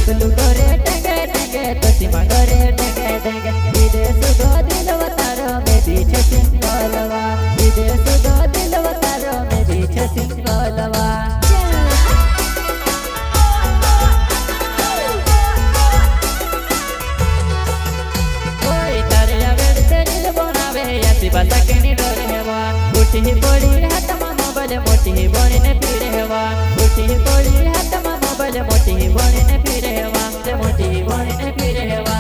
डगलू करे टेंगे टेंगे तो सीमा करे टेंगे टेंगे विदेश दो दिल वतारो में पीछे सिंगलवा विदेश दो दिल वतारो में पीछे सिंगलवा कोई तारे आवेड़ से दिल बनावे ऐसी बात कहीं डर हेवा उठी पड़ी हाथ में मोबाइल मोटी बनी ने फिर हेवा उठी पड़ी हाथ में मोबाइल मोटी बनी ने फिर हेवा से मोटी बनी ने फिर हेवा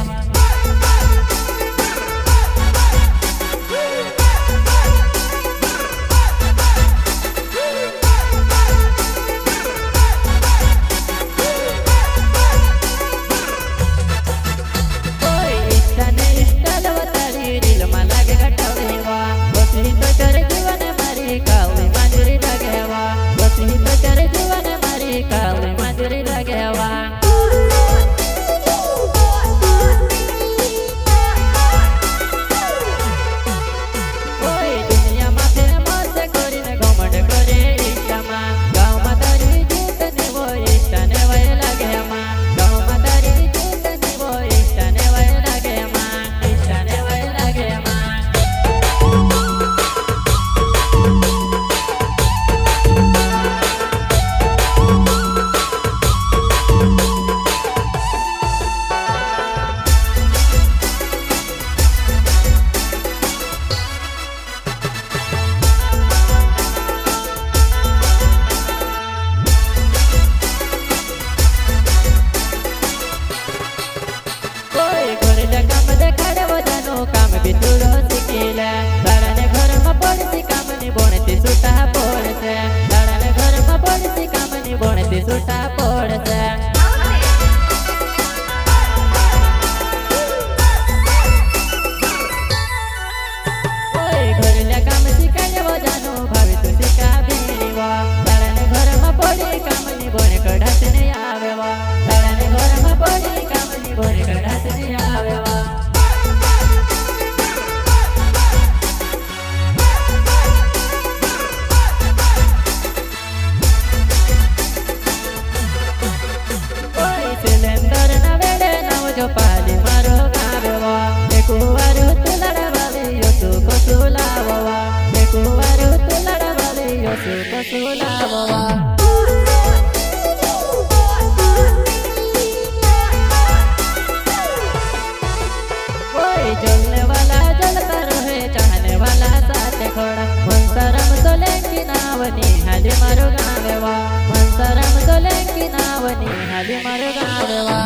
काम भी तुरो सिकेला दाड़ाने घर में पड़ती काम नहीं बोनती सुटा पड़ते दाड़ाने घर में पड़ती काम नहीं बोनती सुटा पड़ते ओए घर ले काम सिखाने वो जानो भाभी तू सिखा भी वा दाड़ाने घर में पड़ी काम नहीं बोने कढ़ात नहीं आवे वा दाड़ाने घर में पड़ी काम नहीं बोने कढ़ात नहीं आवे वा पाली मारो गावेवा देखुवारू तू लड़वाले यो तू कसुलावा देखुवारू तू लड़वाले यो तू कसुलावा कोई जलने वाला जलता रहे चाहने वाला साथ खड़ा मनसरम सोलंकी नावनी हाली मारो गावेवा मनसरम सोलंकी नावनी हाली मारो गावेवा